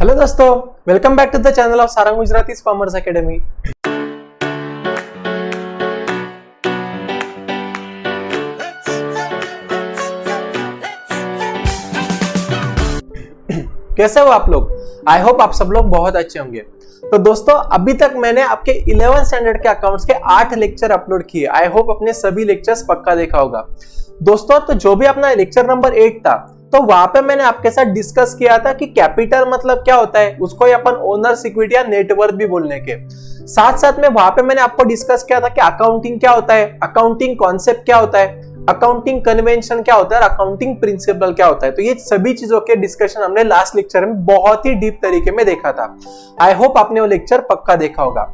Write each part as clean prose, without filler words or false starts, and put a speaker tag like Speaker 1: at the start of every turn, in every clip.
Speaker 1: Hello दोस्तों, welcome back to the channel of Sarang Gujarati commerce academy. कैसे हो आप लोग? आई होप आप सब लोग बहुत अच्छे होंगे। तो दोस्तों, अभी तक मैंने आपके 11th स्टैंडर्ड के अकाउंट्स के 8 लेक्चर अपलोड किए। आई होप अपने सभी लेक्चर्स पक्का देखा होगा। दोस्तों, तो जो भी अपना लेक्चर नंबर 8 था, तो वहां पे मैंने आपके साथ डिस्कस किया था कि कैपिटल मतलब क्या होता है, उसको अपन ओनर्स इक्विटी या नेटवर्थ भी बोलने के साथ साथ में वहां पे मैंने आपको डिस्कस किया था कि अकाउंटिंग क्या होता है, अकाउंटिंग कॉन्सेप्ट क्या होता है, अकाउंटिंग कन्वेंशन क्या होता है और अकाउंटिंग प्रिंसिपल क्या होता है। तो ये सभी चीजों के डिस्कशन हमने लास्ट लेक्चर में बहुत ही डीप तरीके में देखा था। आई होप आपने वो लेक्चर पक्का देखा होगा।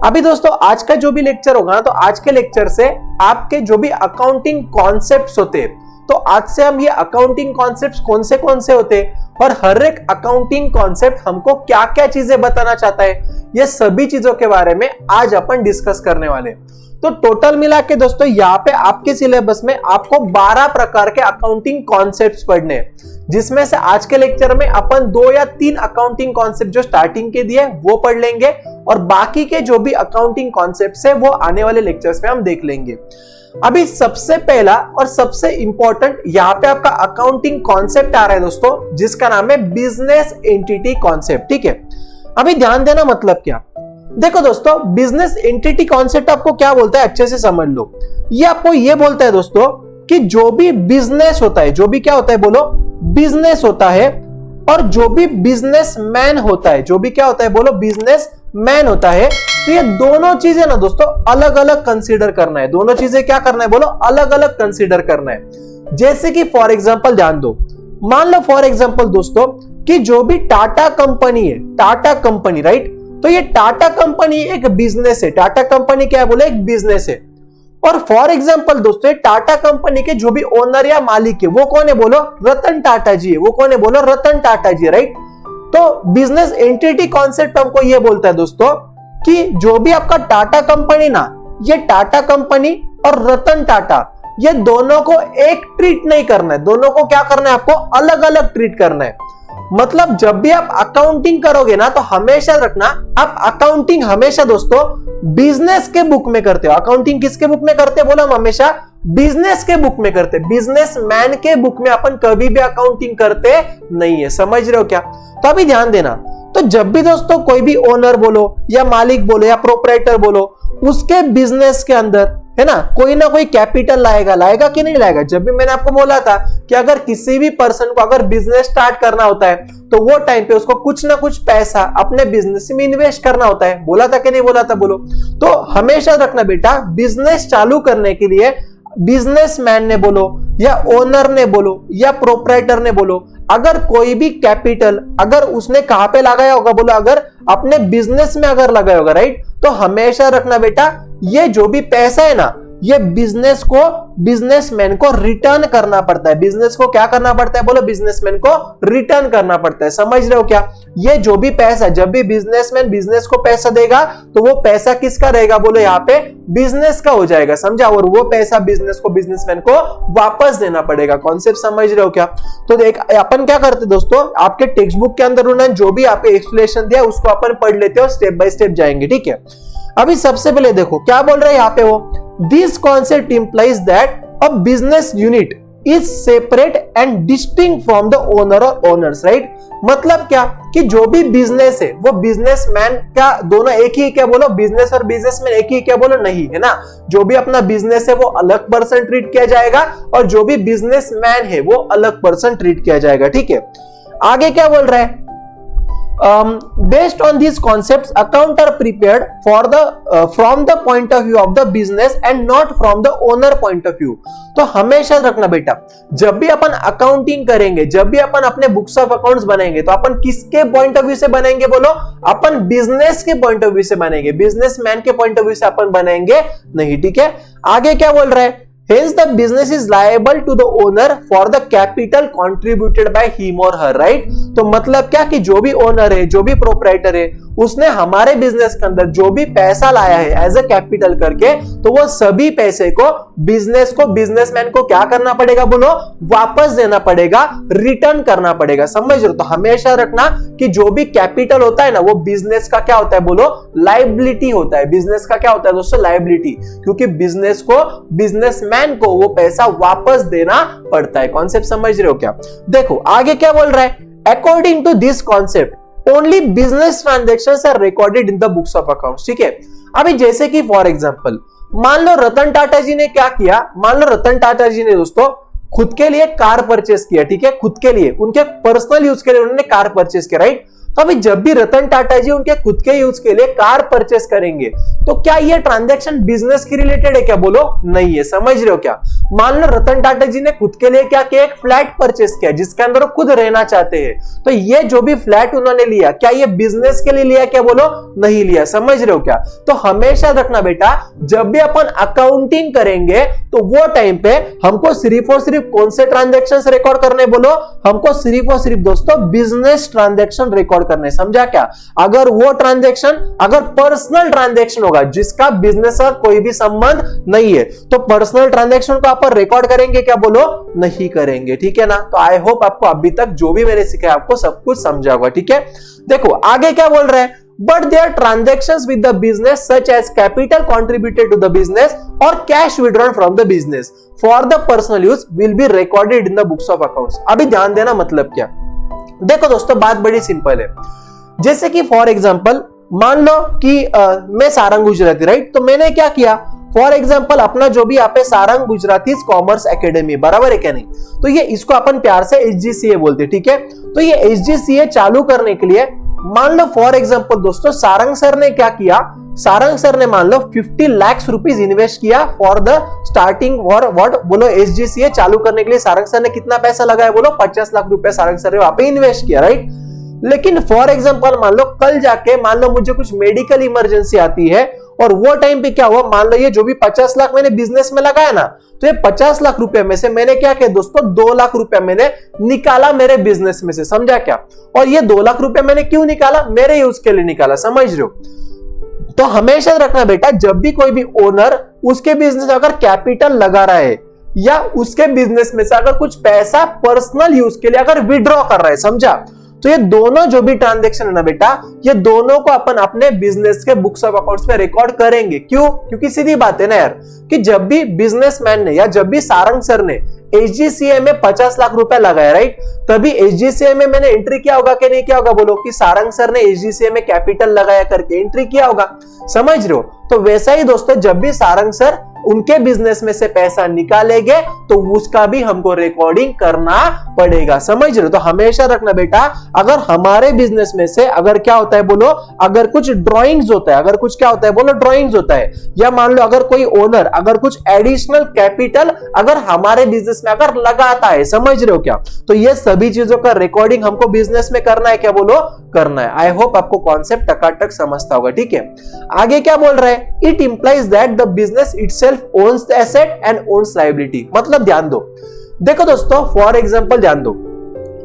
Speaker 1: अभी दोस्तों, आज का जो भी लेक्चर होगा ना, तो आज के लेक्चर से आपके जो भी अकाउंटिंग कॉन्सेप्ट्स होते हैं, तो आज से हम ये अकाउंटिंग कॉन्सेप्ट्स कौन से होते हैं और हर एक अकाउंटिंग कॉन्सेप्ट हमको क्या क्या चीजें बताना चाहता है, ये सभी चीजों के बारे में आज अपन डिस्कस करने वाले। तो टोटल मिला के दोस्तों, यहाँ पे आपके सिलेबस में आपको 12 प्रकार के अकाउंटिंग कॉन्सेप्ट्स पढ़ने हैं, जिसमें से आज के लेक्चर में अपन 2 या 3 अकाउंटिंग कॉन्सेप्ट जो स्टार्टिंग के दिए वो पढ़ लेंगे और बाकी के जो भी अकाउंटिंग कॉन्सेप्ट्स है वो आने वाले लेक्चर्स में हम देख लेंगे। अभी सबसे पहला और सबसे इंपॉर्टेंट यहाँ पे आपका अकाउंटिंग कॉन्सेप्ट आ रहा है दोस्तों, जिसका नाम है बिजनेस एंटिटी कॉन्सेप्ट। ठीक है, अभी ध्यान देना, मतलब क्या, देखो दोस्तों, बिजनेस एंटिटी कॉन्सेप्ट आपको क्या बोलता है अच्छे से समझ लो। ये आपको ये बोलता है दोस्तों कि जो भी बिजनेस होता है, जो भी क्या होता है बोलो, बिजनेस होता है, और जो भी बिजनेसमैन होता है, जो भी क्या होता है बोलो, बिजनेसमैन होता है, तो ये दोनों चीजें ना दोस्तों अलग अलग कंसीडर करना है। दोनों चीजें क्या करना है बोलो, अलग अलग कंसीडर करना है। जैसे कि फॉर एग्जांपल ध्यान दो, मान लो फॉर एग्जांपल दोस्तों कि जो भी टाटा कंपनी है, टाटा कंपनी, राइट, तो ये टाटा कंपनी एक बिजनेस है। टाटा कंपनी क्या है बोले, एक बिजनेस है। और फॉर एग्जांपल दोस्तों, टाटा कंपनी के जो भी ओनर या मालिक है वो कौन है बोलो, रतन टाटा जी है। वो कौन है बोलो, रतन टाटा जी, राइट। तो बिजनेस एंटिटी कॉन्सेप्ट हमको ये बोलता है दोस्तों कि जो भी आपका टाटा कंपनी ना, ये टाटा कंपनी और रतन टाटा, ये दोनों को एक ट्रीट नहीं करना है, दोनों को क्या करना है, आपको अलग अलग ट्रीट करना है। मतलब जब भी आप अकाउंटिंग करोगे ना, तो हमेशा रखना, आप अकाउंटिंग हमेशा दोस्तों बिजनेस के बुक में करते हो। अकाउंटिंग किसके बुक में करते हो बोलो, हम हमेशा बिजनेस के बुक में करते, बिजनेसमैन के बुक में अपन कभी भी अकाउंटिंग करते नहीं है। समझ रहे हो क्या? तो अभी ध्यान देना, तो जब भी दोस्तों कोई भी ओनर बोलो या मालिक बोलो या प्रोप्राइटर बोलो, उसके बिजनेस के अंदर है ना, कोई ना कोई कैपिटल लाएगा कि नहीं लाएगा। जब भी मैंने आपको बोला था कि अगर किसी भी पर्सन को अगर बिजनेस स्टार्ट करना होता है, तो वो टाइम पे उसको कुछ ना कुछ पैसा अपने बिजनेस में इन्वेस्ट करना होता है। बोला था कि नहीं बोला था बोलो? तो हमेशा रखना बेटा, बिजनेस चालू करने के लिए बिजनेसमैन ने बोलो या ओनर ने बोलो या प्रोप्राइटर ने बोलो, अगर कोई भी कैपिटल अगर उसने कहां पे लगाया होगा बोलो, अगर अपने बिजनेस में अगर लगाया होगा, राइट, तो हमेशा रखना बेटा, ये जो भी पैसा है ना, ये बिजनेस को, बिजनेसमैन को रिटर्न करना पड़ता है। बिजनेस को क्या करना पड़ता है बोलो, बिजनेसमैन को रिटर्न करना पड़ता है। समझ रहे हो क्या? ये जो भी पैसा, जब भी बिजनेसमैन बिजनेस को पैसा देगा, तो वो पैसा किसका रहेगा बोलो, यहाँ पे बिजनेस का हो जाएगा, समझा? और वो पैसा बिजनेस को, बिजनेसमैन को वापस देना पड़ेगा। कॉन्सेप्ट समझ रहे हो क्या? तो देख, अपन क्या करते दोस्तों, आपके टेक्स्ट बुक के अंदर उन्होंने जो भी आपको एक्सप्लेनेशन दिया उसको अपन पढ़ लेते हो, स्टेप बाय स्टेप जाएंगे। ठीक है, अभी सबसे पहले देखो क्या बोल रहे हैं यहाँ पे वो, this concept implies that a business unit is separate and distinct from the owner और ओनर्स, राइट। मतलब क्या कि जो भी बिजनेस है वो बिजनेसमैन का, दोनों एक ही क्या बोलो, बिजनेस और बिजनेसमैन एक ही क्या बोलो, नहीं है ना। जो भी अपना बिजनेस है वो अलग पर्सन ट्रीट किया जाएगा और जो भी बिजनेसमैन है वो अलग पर्सन ट्रीट किया जाएगा। ठीक है, आगे क्या बोल रहा है, based on these concepts account are prepared for the from the point of view of the business and not from the owner point of view। तो हमेशा रखना बेटा, जब भी अपन अकाउंटिंग करेंगे, जब भी अपन अपने बुक्स ऑफ अकाउंट्स बनाएंगे, तो अपन किसके पॉइंट ऑफ व्यू से बनाएंगे बोलो, अपन बिजनेस के पॉइंट ऑफ व्यू से बनाएंगे, बिजनेसमैन के पॉइंट ऑफ व्यू से अपन बनाएंगे नहीं। ठीक है, आगे क्या बोल रहा है, hence the business is liable to the owner for the capital contributed by him or her, right। तो मतलब क्या कि जो भी ओनर है, जो भी प्रोप्राइटर है, उसने हमारे बिजनेस के अंदर जो भी पैसा लाया है एज ए कैपिटल करके, तो वो सभी पैसे को बिजनेसमैन को क्या करना पड़ेगा बोलो, वापस देना पड़ेगा, रिटर्न करना पड़ेगा। समझ रहे हो? तो हमेशा रखना कि जो भी कैपिटल होता है ना, वो बिजनेस का क्या होता है बोलो, लायबिलिटी होता है। बिजनेस का क्या होता है दोस्तों, लायबिलिटी, क्योंकि बिजनेसमैन को वो पैसा वापस देना पड़ता है। कॉन्सेप्ट समझ रहे हो क्या? देखो आगे क्या बोल रहा है, according to this concept only business transactions are recorded in the books of accounts. ठीक है, अभी जैसे कि फॉर एग्जांपल मान लो रतन टाटा जी ने क्या किया, मान लो रतन टाटा जी ने दोस्तों खुद के लिए कार परचेस किया। ठीक है, खुद के लिए, उनके पर्सनल यूज के लिए उन्होंने कार परचेस किया, राइट। तो अभी जब भी रतन टाटा जी उनके खुद के यूज के लिए कार परचेस करेंगे, तो क्या ये ट्रांजैक्शन बिजनेस की रिलेटेड है क्या बोलो, नहीं है। समझ रहे हो क्या? मान लो रतन टाटा जी ने खुद के लिए क्या किया, एक फ्लैट परचेस किया जिसके अंदर वो खुद रहना चाहते हैं, तो ये जो भी फ्लैट उन्होंने लिया, क्या ये बिजनेस के लिए लिया क्या बोलो, नहीं लिया। समझ रहे हो क्या? तो हमेशा रखना बेटा, जब भी अपन अकाउंटिंग करेंगे तो वो टाइम पे हमको सिर्फ और सिर्फ कौन से ट्रांजैक्शंस रिकॉर्ड करने बोलो, हमको सिर्फ और सिर्फ दोस्तों बिजनेस ट्रांजैक्शन रिकॉर्ड करने। समझा क्या? अगर वो ट्रांजैक्शन अगर पर्सनल ट्रांजैक्शन होगा जिसका बिजनेस का कोई भी संबंध नहीं है, तो पर्सनल ट्रांजैक्शन को आप रिकॉर्ड करेंगे क्या बोलो, नहीं करेंगे। ठीक है ना? तो आई होप आपको अभी तक जो भी मैंने सिखाया आपको सब कुछ समझा होगा। ठीक है, देखो आगे क्या बोल रहा है, but their transactions with the business such as capital contributed to the business or cash withdrawn from the business for the personal use will be recorded in the books of accounts। अभी ध्यान देना, मतलब क्या, देखो दोस्तों बात बड़ी simple है। जैसे कि फॉर एग्जांपल मान लो कि मैं सारंग गुजराती, राइट, तो मैंने क्या किया, फॉर एग्जांपल अपना जो भी यहाँ पे सारंग गुजराती कॉमर्स एकेडमी, बराबर है क्या नहीं, तो ये इसको अपन प्यार से HGCA बोलते। ठीक है, तो ये HGCA चालू करने के लिए मान लो फॉर एग्जांपल दोस्तों सारंग सर ने क्या किया, सारंग सर ने मान लो 50 लाख रुपीस इन्वेस्ट किया for the starting for what बोलो, HGCA चालू करने के लिए सारंग सर ने कितना पैसा लगाया बोलो, 50 लाख रुपए सारंग सर ने वहां पे इन्वेस्ट किया, राइट। लेकिन फॉर एग्जांपल मान लो कल जाके मान लो मुझे कुछ मेडिकल इमरजेंसी आती है, और वो टाइम पे क्या हुआ, मान लो ये जो भी 50 लाख मैंने बिजनेस में लगाया ना, तो ये 50 लाख रुपए में से मैंने क्या किया दोस्तों, 2 लाख रुपए मैंने निकाला मेरे बिजनेस में से। समझा क्या? और ये 2 लाख रुपए मैंने क्यों निकाला, मेरे यूज के लिए निकाला। समझ रहे हो? तो हमेशा रखना बेटा, जब भी कोई भी ओनर उसके बिजनेस अगर कैपिटल लगा रहा है या उसके बिजनेस में से अगर कुछ पैसा पर्सनल यूज के लिए अगर विड्रॉ कर रहा है, समझा, तो ये दोनों जो भी ट्रांजैक्शन है ना बेटा, ये दोनों को अपन अपने बिजनेस के बुक्स ऑफ अकाउंट्स में रिकॉर्ड करेंगे। क्यों? क्योंकि सीधी बात है ना यार, कि जब भी बिजनेसमैन ने या जब भी सारंग सर ने HGCA में 50 लाख रुपए लगाया, राइट, तभी HGCA में मैंने एंट्री किया होगा कि नहीं किया होगा बोलो, कि सारंग सर ने HGCA में कैपिटल लगाया करके एंट्री किया होगा। समझ रहे हो? तो वैसा ही दोस्तों जब भी सारंग सर उनके बिजनेस में से पैसा निकालेंगे तो उसका भी हमको रिकॉर्डिंग करना पड़ेगा। समझ रहे हो? तो हमेशा रखना बेटा, अगर हमारे बिजनेस में से अगर क्या होता है बोलो, अगर कुछ ड्राइंग्स होता है, अगर कुछ क्या होता है बोलो, ड्राइंग्स होता है, या मान लो अगर कोई ओनर अगर कुछ एडिशनल कैपिटल अगर हमारे बिजनेस में अगर लगाता है, समझ रहे हो क्या, तो ये सभी चीजों का रिकॉर्डिंग हमको बिजनेस में करना है क्या बोलो, करना है। आई होप आपको कॉन्सेप्ट टकाटक समझता होगा। ठीक है, आगे क्या बोल रहा है, it implies that the business itself owns the asset and owns liability। मतलब ध्यान दो, देखो दोस्तों फॉर एग्जांपल ध्यान दो,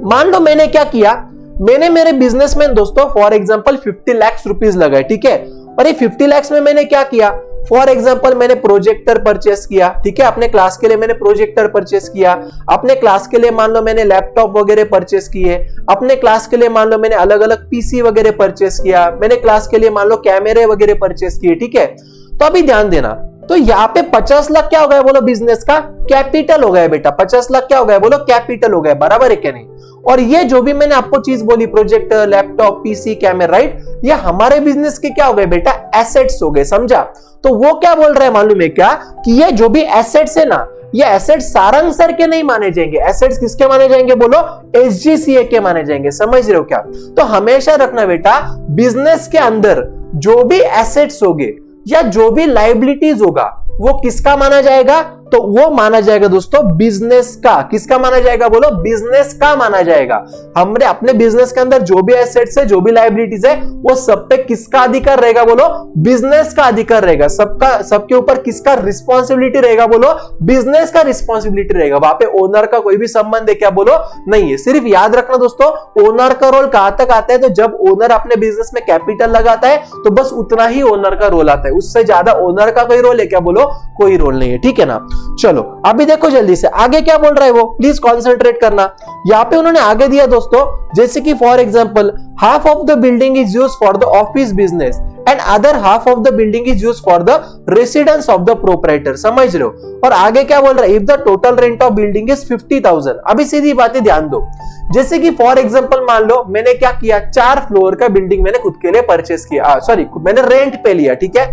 Speaker 1: मान लो मैंने क्या किया, मैंने मेरे बिजनेस में दोस्तों फॉर एग्जांपल 50 लाख रुपीस लगाए। ठीक है, और ये 50 लाख में मैंने क्या किया, फॉर एग्जांपल मैंने प्रोजेक्टर परचेस किया। ठीक है, अपने क्लास के लिए मैंने प्रोजेक्टर परचेस किया, अपने क्लास के लिए मान लो मैंने लैपटॉप वगैरह परचेस किए, अपने क्लास के लिए मान लो मैंने अलग अलग पीसी वगैरह परचेस किया, मैंने क्लास के लिए मान लो कैमरे वगैरह परचेस किए। ठीक है, तो अभी ध्यान देना, तो यहाँ पे 50 लाख क्या हो गया बोलो, बिजनेस का कैपिटल हो गया बेटा। 50 लाख क्या हो गया बोलो, कैपिटल हो गया, बराबर है क्या नहीं। और ये जो भी मैंने आपको चीज बोली, projector, laptop, PC, camera, right, ये हमारे बिजनेस के क्या हो गए बेटा, एसेट्स हो गए। समझा? तो वो क्या बोल रहे हैं मालूम है क्या, कि ये जो भी एसेट्स है ना, ये एसेट्स सारंग सर के नहीं माने जाएंगे। एसेट्स किसके माने जाएंगे बोलो, HGCA के माने जाएंगे। समझ रहे हो क्या? तो हमेशा रखना बेटा, बिजनेस के अंदर जो भी एसेट्स होंगे या जो भी लायबिलिटीज होगा वो किसका माना जाएगा, तो वो माना जाएगा दोस्तों बिजनेस का। किसका माना जाएगा बोलो? बिजनेस का माना जाएगा। हमने अपने बिजनेस के अंदर जो भी एसेट्स है, जो भी लायबिलिटीज है, वो सब पे किसका अधिकार रहेगा बोलो? बिजनेस का अधिकार रहेगा। सबके ऊपर किसका रिस्पॉन्सिबिलिटी रहेगा बोलो? बिजनेस का रिस्पॉन्सिबिलिटी रहेगा। वहां पे ओनर का कोई भी संबंध है क्या बोलो? नहीं है। सिर्फ याद रखना दोस्तों, ओनर का रोल कहां तक आता है? तो जब ओनर अपने बिजनेस में कैपिटल लगाता है तो बस उतना ही ओनर का रोल आता है, उससे ज्यादा ओनर का कोई रोल है क्या बोलो? कोई रोल नहीं है, ठीक है ना। चलो अभी देखो जल्दी से आगे क्या बोल रहा है वो, प्लीज कॉन्सेंट्रेट करना। यहाँ पे उन्होंने आगे दिया दोस्तों, जैसे कि for example half of the building is used for the office business and other half of the building is used for the residence of the proprietor. समझ रहे हो? और आगे क्या बोल रहा है? If the total rent of building is 50,000। अभी सीधी बातें ध्यान दो। जैसे कि फॉर एग्जांपल मान लो मैंने क्या किया, 4 फ्लोर का बिल्डिंग मैंने खुद के लिए परचेस किया, सॉरी मैंने रेंट पे लिया, ठीक है।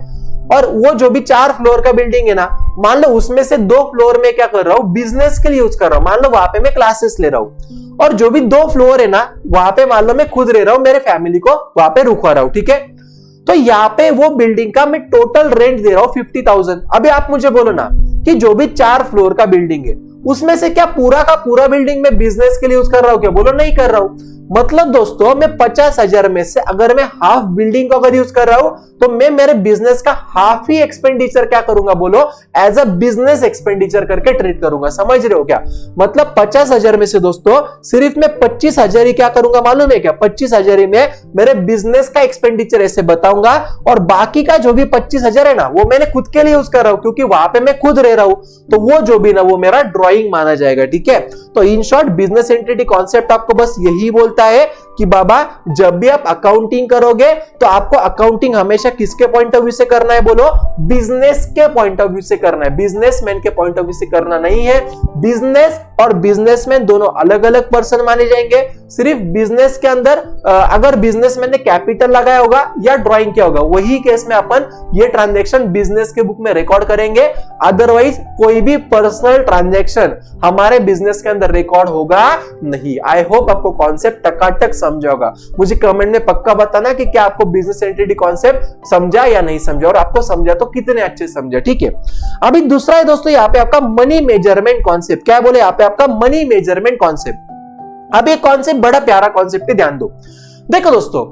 Speaker 1: और वो जो भी 4 फ्लोर का बिल्डिंग है ना, मान लो उसमें से 2 फ्लोर में क्या कर रहा हूं? बिजनेस के लिए यूज कर रहा हूं। मान लो वहां पे मैं क्लासेस ले रहा हूं, और जो भी 2 फ्लोर है ना, वहां पे मान लो मैं खुद रह रहा हूं, मेरे फैमिली को वहां पे रुकवा रहा हूं, ठीक है। तो यहाँ पे वो बिल्डिंग का मैं टोटल रेंट दे रहा हूं 50,000। अभी आप मुझे बोलो ना कि जो भी 4 फ्लोर का बिल्डिंग है उसमें से क्या पूरा का पूरा बिल्डिंग में बिजनेस के लिए यूज कर रहा हूं क्या? बोलो नहीं कर रहा हूं। मतलब दोस्तों मैं 50,000 में से अगर मैं हाफ बिल्डिंग को अगर यूज कर रहा हूं तो मैं मेरे बिजनेस का हाफ ही एक्सपेंडिचर क्या करूंगा बोलो? एज अ बिजनेस एक्सपेंडिचर करके ट्रीट करूंगा। समझ रहे हो क्या? मतलब 50,000 में से दोस्तों सिर्फ मैं 25,000 ही क्या करूंगा मालूम है क्या? 25,000 ही में मेरे बिजनेस का एक्सपेंडिचर ऐसे बताऊंगा, और बाकी का जो भी 25,000 है ना, वो मैंने खुद के लिए यूज कर रहा हूं क्योंकि वहां पे मैं खुद रह रहा हूं। तो वो जो भी ना वो मेरा ड्रॉइंग माना जाएगा, ठीक है। तो in short business entity concept आपको बस यही बोलता है कि बाबा जब भी आप अकाउंटिंग करोगे तो आपको अकाउंटिंग हमेशा किसके पॉइंट ऑफ व्यू से करना है बोलो? बिजनेस के पॉइंट ऑफ व्यू से करना है, बिजनेसमैन के पॉइंट ऑफ व्यू से करना नहीं है। बिजनेस और बिजनेसमैन दोनों अलग अलग पर्सन माने जाएंगे। सिर्फ बिजनेस के अंदर अगर बिजनेसमैन ने कैपिटल लगाया होगा या ड्राइंग किया होगा, वही केस में अपन ये ट्रांजैक्शन बिजनेस के बुक में रिकॉर्ड करेंगे। अदरवाइज कोई भी पर्सनल ट्रांजैक्शन हमारे बिजनेस के अंदर रिकॉर्ड होगा नहीं। आई होप आपको कॉन्सेप्ट टकाटक समझा होगा। मुझे कमेंट में पक्का बताना कि क्या आपको बिजनेस एंटिटी कॉन्सेप्ट समझा या नहीं समझा, और आपको समझा तो कितने अच्छे समझा, ठीक है। अभी दूसरा है दोस्तों यहाँ पे आपका मनी मेजरमेंट कॉन्सेप्ट। क्या बोले यहाँ पे? आपका मनी मेजरमेंट कॉन्सेप्ट। अब ये कॉन्सेप्ट बड़ा प्यारा कॉन्सेप्ट है, ध्यान दो। देखो दोस्तों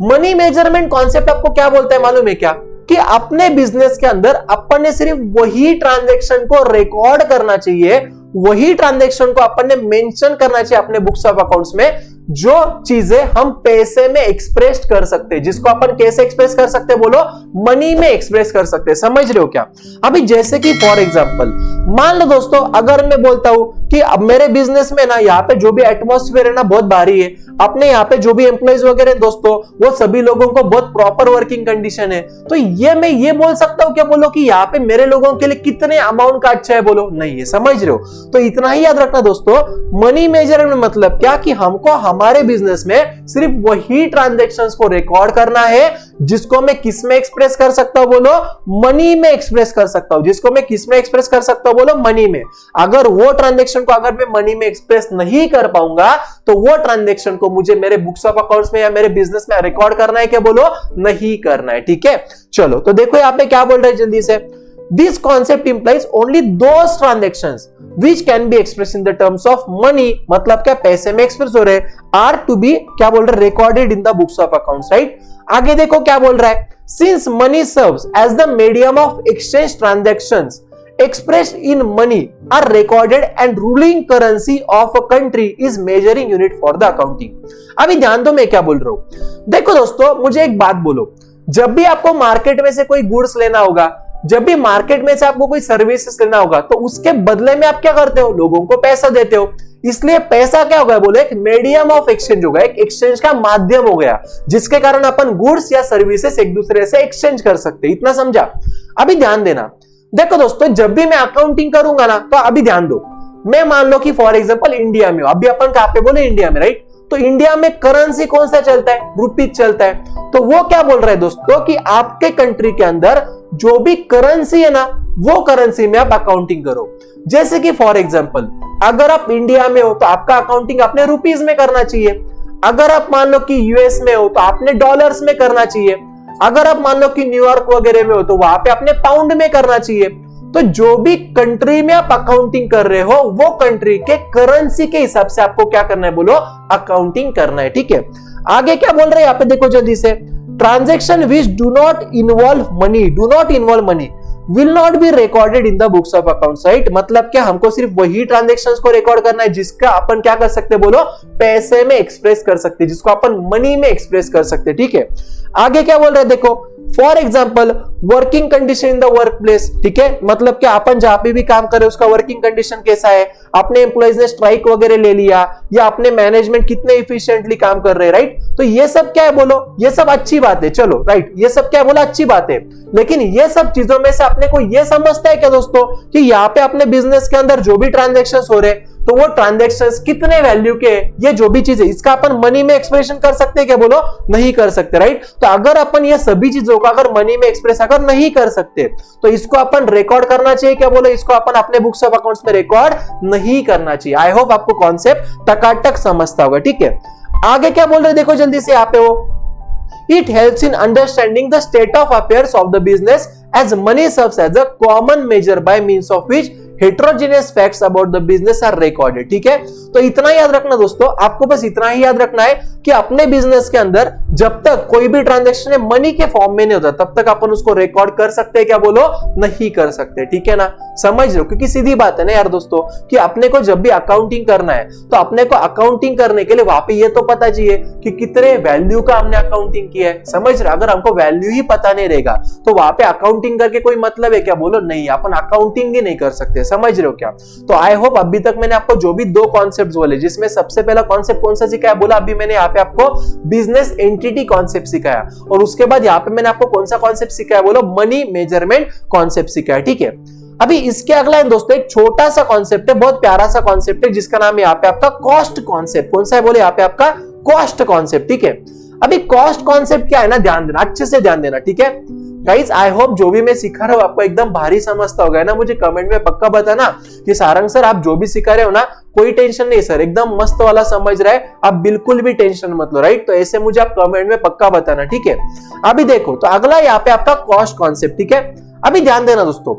Speaker 1: मनी मेजरमेंट कॉन्सेप्ट आपको क्या बोलता है मालूम है क्या? कि अपने बिजनेस के अंदर अपन ने सिर्फ वही ट्रांजैक्शन को रिकॉर्ड करना चाहिए, वही ट्रांजैक्शन को अपन ने मेंशन करना चाहिए अपने बुक्स ऑफ अकाउंट्स में, जो चीजें हम पैसे में एक्सप्रेस कर सकते हैं। जिसको अपन कैसे एक्सप्रेस कर सकते हैं बोलो? मनी में एक्सप्रेस कर सकते हैं। समझ रहे हो क्या? अभी जैसे कि फॉर एग्जांपल मान लो दोस्तों, अगर मैं बोलता हूं कि अब मेरे बिजनेस में ना यहाँ पे जो भी एटमॉस्फेयर है ना बहुत भारी है, अपने यहाँ पे जो भी एम्प्लॉइज वगैरह दोस्तों वो सभी लोगों को बहुत प्रॉपर वर्किंग कंडीशन है, तो ये मैं ये बोल सकता हूं क्या बोलो कि यहाँ पे मेरे लोगों के लिए कितने अमाउंट का अच्छा है बोलो? नहीं है। समझ रहे हो? तो इतना ही याद रखना दोस्तों, मनी मेजरमेंट मतलब क्या कि हमको हमारे बिजनेस में सिर्फ वही ट्रांजैक्शंस को रिकॉर्ड करना है जिसको मैं किस में एक्सप्रेस कर सकता हूं बोलो? मनी में एक्सप्रेस कर सकता हूं। जिसको मैं किस में एक्सप्रेस कर सकता हूं बोलो? मनी में। अगर वो ट्रांजैक्शन को अगर मैं मनी में एक्सप्रेस नहीं कर पाऊंगा तो वो ट्रांजैक्शन को मुझे मेरे बुक्स ऑफ अकाउंट्स में या मेरे बिजनेस में रिकॉर्ड करना है क्या बोलो? नहीं करना है, ठीक है। चलो तो देखो यहाँ पे क्या बोल रहे हैं जल्दी से। This concept implies only those transactions which can be expressed in the terms of money, मतलब क्या पैसे में एक्सप्रेस हो रहे, are to be क्या बोल रहे? recorded in the books of accounts, right? आगे देखो क्या बोल रहा है। Since money serves as the medium of exchange transactions, expressed in money are recorded and ruling currency of a country is measuring unit for the accounting। अभी ध्यान दो मैं क्या बोल रहा हूं। देखो दोस्तों मुझे एक बात बोलो, जब भी आपको मार्केट में से कोई गुड्स लेना होगा, जब भी मार्केट में से आपको कोई सर्विसेज लेना होगा, तो उसके बदले में आप क्या करते हो? लोगों को पैसा देते हो। इसलिए पैसा क्या हो गया बोले? एक मीडियम ऑफ एक्सचेंज हो गया, एक एक्सचेंज का माध्यम हो गया, जिसके कारण अपन गुड्स या सर्विसेज एक दूसरे से एक्सचेंज कर सकते हैं। इतना समझा? अभी ध्यान देना। देखो दोस्तों जब भी मैं अकाउंटिंग करूंगा ना, तो अभी ध्यान दो, मैं मान लो कि फॉर एग्जांपल इंडिया में, अभी अपन कहां पे बोले? इंडिया में, राइट। तो इंडिया में करेंसी कौन सा चलता है? रुपीज चलता है। तो वो क्या बोल रहा है दोस्तों कि आपके कंट्री के अंदर जो भी करेंसी है ना, वो करेंसी में आप अकाउंटिंग करो। जैसे कि फॉर एग्जांपल अगर आप इंडिया में हो तो आपका अकाउंटिंग अपने रुपीज में करना चाहिए। अगर आप मान लो कि यूएस में हो तो आपने डॉलर्स में करना चाहिए। अगर आप मान लो कि न्यूयॉर्क वगैरह में हो तो वहां पे अपने पाउंड में करना चाहिए। तो जो भी कंट्री में आप अकाउंटिंग कर रहे हो वो कंट्री के करेंसी के हिसाब से आपको क्या करना है, बोलो अकाउंटिंग करना है। ठीक है, आगे क्या बोल रहे हैं यहाँ पे देखो जल्दी से, transaction which do not involve money will not be recorded in the books of accounts, right? मतलब क्या, हमको सिर्फ वही ट्रांजेक्शंस को रिकॉर्ड करना है जिसका अपन क्या कर सकते हैं, बोलो पैसे में एक्सप्रेस कर सकते हैं, जिसको अपन मनी में एक्सप्रेस कर सकते हैं। ठीक है, आगे क्या बोल रहे हैं देखो, for example working condition in the work place. ठीक है, मतलब क्या, अपन जहां पे भी काम कर रहे हैं उसका वर्किंग कंडीशन कैसा है, अपने एम्प्लॉइज ने स्ट्राइक वगैरह ले लिया या अपने मैनेजमेंट कितने इफिशिएंटली काम कर रहे हैं, राइट? तो ये सब क्या है, बोलो ये सब अच्छी बात है, चलो राइट, ये सब क्या है, बोला अच्छी बात है। लेकिन ये सब चीजों में से अपने को ये समझता है क्या दोस्तों कि यहाँ पे अपने बिजनेस के अंदर जो भी ट्रांजेक्शंस हो रहे तो वो ट्रांजेक्शंस कितने वैल्यू के, ये जो भी चीज है इसका अपन मनी में एक्सप्रेशन कर सकते हैं क्या, बोलो नहीं कर सकते, राइट? तो अगर अपन ये सभी चीजों का अगर मनी में एक्सप्रेस अगर नहीं कर सकते तो इसको अपन रिकॉर्ड करना चाहिए क्या, बोलो इसको अपन अपने बुक्स ऑफ अकाउंट्स में रिकॉर्ड नहीं करना चाहिए। आई होप आपको कॉन्सेप्ट टकाटक समझता होगा। ठीक है, आगे क्या बोल रहे देखो जल्दी से यहाँ पे, वो it helps in understanding the state of affairs of the business as money serves as a common measure by means of which heterogeneous facts about the business are recorded। ठीक है, तो इतना याद रखना दोस्तों, आपको बस इतना ही याद रखना है कि अपने बिजनेस के अंदर जब तक कोई भी ट्रांजैक्शन मनी के फॉर्म में नहीं होता तब तक अपन उसको रिकॉर्ड कर सकते हैं क्या, बोलो नहीं कर सकते। ठीक है ना, समझ रहे हो? क्योंकि सीधी बात है ना यार दोस्तों कि अपने को जब भी अकाउंटिंग करना है तो अपने को अकाउंटिंग करने के लिए वहां पे ये तो पता चाहिए कि कितने वैल्यू का हमने अकाउंटिंग किया है, समझ रहे? अगर हमको वैल्यू ही पता नहीं रहेगा तो वहां पे अकाउंटिंग करके कोई मतलब है क्या, बोलो नहीं, अपन अकाउंटिंग ही नहीं कर सकते। समझ रहे हो क्या? तो आई होप अभी तक मैंने आपको जो भी दो कॉन्सेप्ट्स बोले, जिसमें सबसे पहला कॉन्सेप्ट कौन सा सिखाया, बोला अभी मैंने यहाँ पे आपको बिजनेस एंटिटी कॉन्सेप्ट सिखाया, और उसके बाद यहाँ पे मैंने आपको कौन सा कॉन्सेप्ट सिखाया, बोलो मनी मेजरमेंट कॉन्सेप्ट सिखाया। ठीक है, अभी इसके अगला दोस्तों एक छोटा सा कॉन्सेप्ट है, बहुत प्यारा सा कॉन्सेप्ट है, जिसका नाम यहाँ पे आपका कॉस्ट कॉन्सेप्ट। कौन सा है, बोले यहाँ पे आपका कॉस्ट कॉन्सेप्ट। ठीक है, अभी कॉस्ट कॉन्सेप्ट क्या है ना, ध्यान देना, अच्छे से ध्यान देना। ठीक है गाइस, आई होप जो भी मैं सिखा रहा हूं आपको एकदम भारी समझता होगा ना। मुझे कमेंट में पक्का बताना कि सारंग सर आप जो भी सिखा रहे हो ना, कोई टेंशन नहीं सर, एकदम मस्त वाला समझ रहा है, आप बिल्कुल भी टेंशन मत लो, राइट? तो ऐसे मुझे आप कमेंट में पक्का बताना। ठीक है, अभी देखो तो अगला यहाँ पे आपका कॉस्ट कॉन्सेप्ट। ठीक है, अभी ध्यान देना दोस्तों,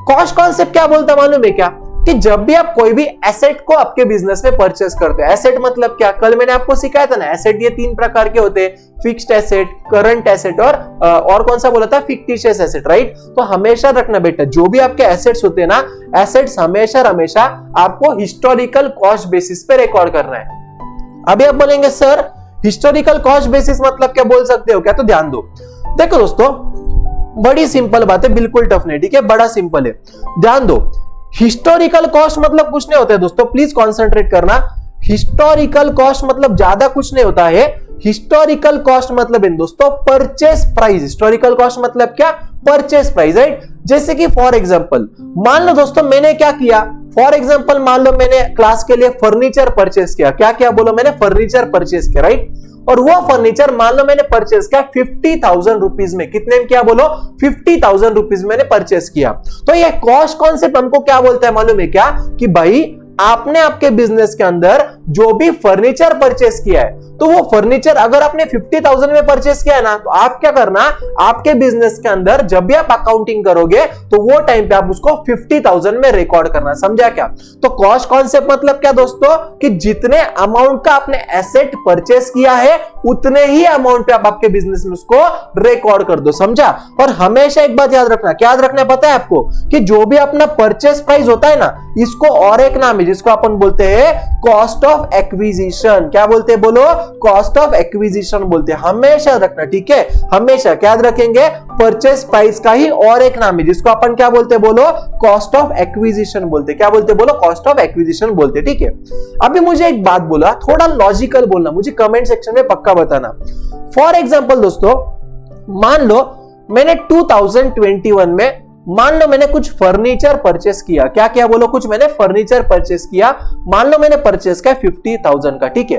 Speaker 1: कॉस्ट कॉन्सेप्ट क्या बोलता है मालूम है क्या, कि जब भी आप कोई भी एसेट को आपके बिजनेस में परचेस करते हो, एसेट मतलब क्या, कल मैंने आपको सिखाया था ना, एसेट ये तीन प्रकार के होते हैं, फिक्स्ड एसेट, करंट एसेट और कौन सा बोला था, फिक्टिशियस एसेट, राइट? तो हमेशा रखना बेटा, जो भी आपके एसेट्स होते हैं ना, एसेट्स हमेशा आपको हिस्टोरिकल कॉस्ट बेसिस पे रिकॉर्ड करना है। अभी आप बोलेंगे सर हिस्टोरिकल कॉस्ट बेसिस मतलब क्या, बोल सकते हो क्या? तो ध्यान दो, देखो दोस्तों बड़ी सिंपल बात है, बिल्कुल टफ नहीं, ठीक है, बड़ा सिंपल है, ध्यान दो। हिस्टोरिकल कॉस्ट मतलब कुछ नहीं होता है दोस्तों, प्लीज कंसंट्रेट करना। हिस्टोरिकल कॉस्ट मतलब ज्यादा कुछ नहीं होता है। हिस्टोरिकल कॉस्ट मतलब है दोस्तों परचेस प्राइस। हिस्टोरिकल कॉस्ट मतलब क्या, परचेस प्राइस, राइट? जैसे कि फॉर एग्जांपल मान लो दोस्तों मैंने क्या किया, फॉर एग्जांपल मान लो मैंने क्लास के लिए फर्नीचर परचेस किया। क्या क्या बोलो, मैंने फर्नीचर परचेस किया, राइट? और वो फर्नीचर मान लो मैंने परचेस किया 50,000 रुपीज में। कितने में किया, बोलो 50,000 रुपीज मैंने परचेस किया। तो ये कॉस्ट कॉन्सेप्ट हमको क्या बोलता है मालूम है क्या, कि भाई आपने आपके बिजनेस के अंदर जो भी फर्नीचर परचेस किया है, तो वो फर्नीचर अगर आपने 50,000 में परचेस किया है ना, तो आप क्या करना, आपके बिजनेस के अंदर जब भी आप अकाउंटिंग करोगे तो वो टाइम पे आप उसको 50,000 में रिकॉर्ड करना। समझा क्या? तो कॉस्ट कॉन्सेप्ट मतलब क्या दोस्तों, कि जितने अमाउंट का आपने एसेट परचेस किया है उतने ही अमाउंट पे आप आपके बिजनेस में उसको रिकॉर्ड कर दो। समझा? और हमेशा एक बात याद रखना, क्या याद रखना पता है आपको, कि जो भी अपना परचेस प्राइस होता है ना, इसको और एक नाम है जिसको अपन बोलते हैं कॉस्ट ऑफ एक्विजिशन। क्या बोलते हैं, बोलो कॉस्ट ऑफ एक्विजिशन बोलते हैं। हमेशा रखना, ठीक है, हमेशा क्या याद रखेंगे, परचेस प्राइस का ही और एक नाम है जिसको अपन क्या बोलते हैं, बोलो कॉस्ट ऑफ एक्विजिशन बोलते हैं। क्या बोलते हैं, बोलो कॉस्ट ऑफ एक्विजिशन बोलते हैं। ठीक है, अभी मुझे एक बात बोला, थोड़ा लॉजिकल बोलना, मुझे कमेंट सेक्शन में पक्का बताना। फॉर एग्जांपल दोस्तों मान लो मैंने 2021 में मान लो मैंने कुछ फर्नीचर परचेस किया। क्या क्या बोलो, कुछ मैंने फर्नीचर परचेस किया, मान लो मैंने परचेस किया 50,000 का। ठीक है,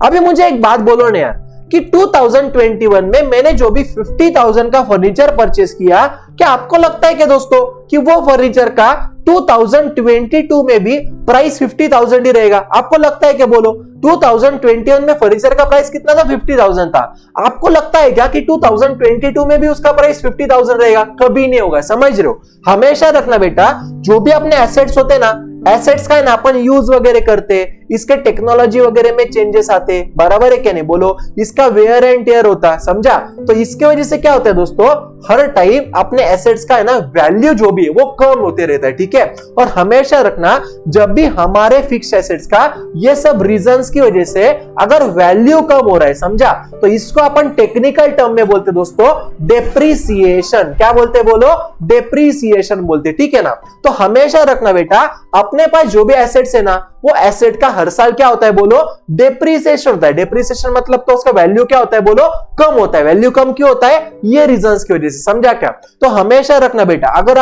Speaker 1: अभी मुझे एक बात बोलो ना यार, कि 2021 में मैंने जो भी 50,000 का फर्नीचर परचेस किया, क्या आपको लगता है कि दोस्तों कि वो फर्नीचर का 2022 में भी प्राइस 50,000 ही रहेगा? आपको लगता है क्या? बोलो। 2021 में फर्नीचर का प्राइस कितना था? 50,000 था। आपको लगता है क्या कि 2022 में भी उसका प्राइस 50,000 रहेगा? कभी नहीं होगा। समझ रहे हो? हमेशा रखना बेटा, जो भी अपने एसेट्स होते ना, एसेट्स का है ना अपन यूज वगैरह करते, इसके टेक्नोलॉजी वगैरह में चेंजेस आते, बराबर है क्या नहीं? बोलो। इसका वेयर एंड टेयर होता, समझा? तो इसके वजह से क्या होता है दोस्तों, हर टाइम अपने एसेट्स का है ना वैल्यू जो भी है वो कम होते रहता है, ठीक है? और हमेशा रखना, जब भी हमारे फिक्स एसेट्स का ये सब रीजंस की वजह से अगर वैल्यू कम हो रहा है, समझा, तो इसको अपन टेक्निकल टर्म में बोलते दोस्तों डेप्रीसिएशन। क्या बोलते? बोलो। डेप्रीसिएशन बोलते, ठीक है ना? तो हमेशा रखना बेटा, अपने पास जो भी एसेट्स है ना, वो एसेट का हर साल क्या होता है? बोलो। डेप्रीसिएशन होता है। डेप्रीसिएशन मतलब तो उसका वैल्यू क्या होता है? बोलो। कम होता है। वैल्यू कम क्यों होता है? ये रीजंस की वजह से, समझा क्या? तो हमेशा रखना बेटा, अगर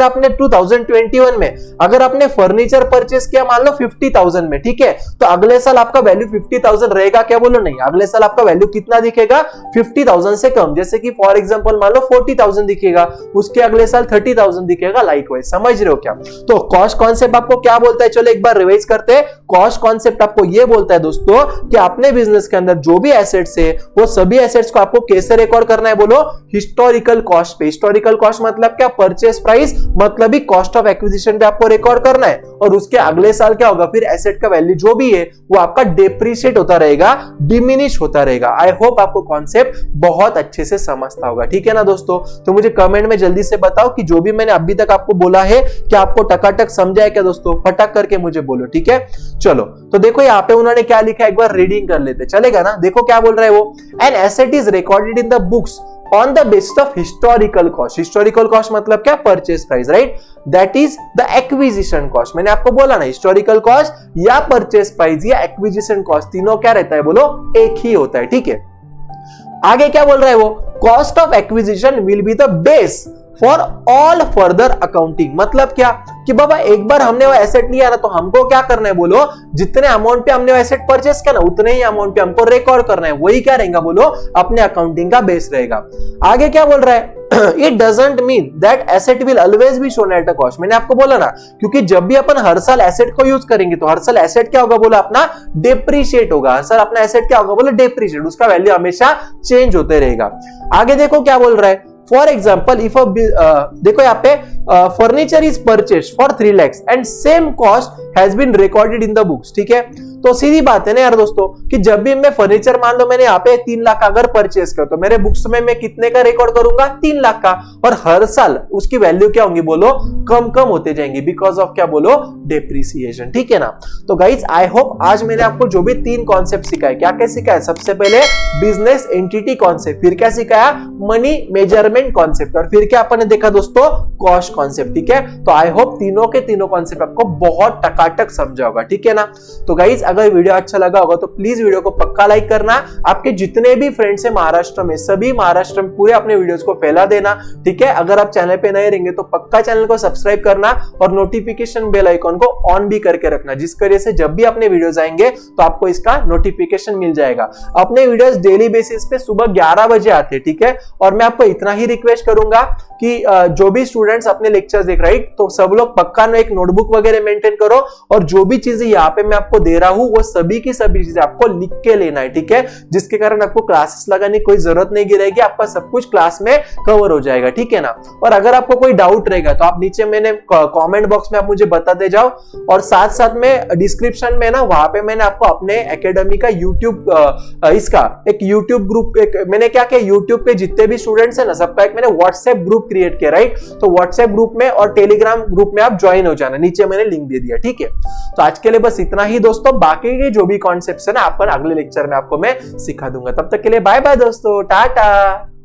Speaker 1: आपने 2021 में अगर आपने फर्नीचर परचेस किया मान लो 50,000 में, ठीक है, तो अगले साल आपका वैल्यू 50,000 रहेगा क्या? बोलो नहीं। अगले साल आपका वैल्यू कितना दिखेगा? 50,000 से कम। जैसे कि फॉर एग्जांपल मान लो 40,000 दिखेगा, उसके अगले साल 30,000 दिखेगा, लाइकवाइज। समझ रहे हो क्या? तो कॉस्ट कॉन्सेप्ट आपको क्या बोलता है? चलो एक बार रिवाइज करते हैं। कॉस्ट कॉन्सेप्ट आपको ये बोलता है दोस्तों कि अपने बिजनेस के अंदर जो भी एसेट्स है, वो सभी एसेट्स को आपको कैसे रिकॉर्ड करना है? बोलो। हिस्टोरिकल कॉस्ट पे। हिस्टोरिकल कॉस्ट मतलब क्या? परचेस प्राइस, मतलब ही कॉस्ट ऑफ एक्विजिशन पे आपको रिकॉर्ड करना है। और उसके अगले साल क्या होगा? फिर एसेट का वैल्यू जो भी है वो आपका डेप्रिशिएट होता रहेगा, डिमिनिश होता रहेगा। आई होप आपको कॉन्सेप्ट बहुत अच्छे से समझता होगा, ठीक है ना दोस्तों? तो मुझे कमेंट में जल्दी से बताओ कि जो भी मैंने अभी तक आपको बोला है क्या आपको टकाटक समझा है क्या दोस्तों? फटाक करके मुझे बोलो, ठीक है? चलो, तो देखो यहाँ पे उन्होंने क्या लिखा है, एक बार रीडिंग कर लेते, चलेगा ना? देखो क्या बोल रहा है वो। An asset is recorded in the books on the basis of historical cost. Historical cost मतलब क्या? Purchase price, right? That is the acquisition cost. मैंने आपको बोला ना, historical cost या purchase price या acquisition cost तीनों क्या रहता है? बोलो। एक ही होता है, ठीक है? आगे क्या बोल रहा है वो? Cost of acquisition will be the base for all further accounting. मतलब क्या कि बाबा एक बार हमने वो एसेट लिया ना, तो हमको क्या करना है? बोलो। जितने अमाउंट पे हमने वो एसेट परचेस किया ना, उतने ही अमाउंट पे हमको रिकॉर्ड करना है। वही क्या रहेगा? बोलो। अपने अकाउंटिंग का बेस रहेगा। आगे क्या बोल रहा है? It doesn't mean that asset will always be shown at a cost. मैंने आपको बोला ना, क्योंकि जब भी अपन हर साल एसेट को यूज करेंगे तो हर साल एसेट क्या होगा? बोला अपना डेप्रीशिएट होगा। हर साल अपना एसेट क्या होगा? बोलो। डेप्रीशिएट। उसका वैल्यू हमेशा चेंज होते रहेगा। आगे देखो क्या बोल रहा है। फॉर एग्जाम्पल इफ देखो यहाँ पे furniture is purchase for 3 lakhs and same cost has been recorded in the books, ठीक है? तो सीधी बात है ना यार दोस्तों कि जब भी मैं फर्नीचर मान लो मैंने यहाँ पे 3 लाख अगर परचेस कर, तो मेरे बुक्स में मैं कितने का रिकॉर्ड करूंगा? 3 लाख का। और हर साल उसकी वैल्यू क्या होंगी? बोलो। कम कम होते जाएंगे, बिकॉज ऑफ क्या? बोलो। डेप्रीसिएशन, ठीक है ना? तो गाइज आई होप आज मैंने आपको जो भी 3 कॉन्सेप्ट सिखाए, क्या क्या सिखाया? सबसे पहले बिजनेस एंटिटी कॉन्सेप्ट, फिर क्या सिखाया? मनी मेजरमेंट कॉन्सेप्ट, और फिर क्या अपन ने देखा दोस्तों? कॉस्ट कॉन्सेप्ट, ठीक है? तो आई होप तीनों के तीनों कॉन्सेप्ट आपको बहुत टकाटक समझा होगा, ठीक है ना? तो गाइज अगर वीडियो अच्छा लगा होगा तो प्लीज वीडियो को पक्का लाइक करना। आपके जितने भी फ्रेंड्स हैं महाराष्ट्र में, सभी महाराष्ट्र में पूरे अपने वीडियोस को फैला देना, ठीक है? अगर आप चैनल पे नए रहेंगे तो पक्का चैनल को सब्सक्राइब करना और नोटिफिकेशन बेल आइकॉन को ऑन भी करके रखना, जिस वजह से जब भी अपने वीडियोस आएंगे तो आपको इसका नोटिफिकेशन मिल जाएगा। अपने वीडियोस डेली बेसिस पे सुबह 11 बजे आते हैं, ठीक है? और मैं आपको इतना ही रिक्वेस्ट करूंगा कि जो भी स्टूडेंट्स अपने लेक्चर्स देख रहे हैं तो सब लोग पक्का एक नोटबुक वगैरह मेंटेन करो, और जो भी चीजें यहाँ पे मैं आपको दे रहा हूँ वो सभी की सभी चीजें आपको लिख के लेना है, ठीक है? जिसके कारण आपको क्लासेस लगाने की कोई जरूरत नहीं गिरेगी, आपका सब कुछ क्लास में कवर हो जाएगा, ठीक है ना? और अगर आपको कोई डाउट रहेगा तो आप नीचे मैंने कमेंट बॉक्स में आप मुझे बताते जाओ, और साथ साथ में डिस्क्रिप्शन में ना वहां पे मैंने आपको अपने एकेडमी का यूट्यूब इसका एक यूट्यूब ग्रुप, मैंने क्या किया, यूट्यूब पे जितने भी स्टूडेंट्स है ना सबका एक मैंने व्हाट्सएप ग्रुप क्रिएट किया, राइट? तो व्हाट्सएप ग्रुप में और टेलीग्राम ग्रुप में आप ज्वाइन हो जाना, नीचे मैंने लिंक दे दिया, ठीक है? तो आज के लिए बस इतना ही दोस्तों, बाकी के जो भी कॉन्सेप्ट्स है ना अपन अगले लेक्चर में आपको मैं सिखा दूंगा। तब तक के लिए बाय बाय दोस्तों, टाटा।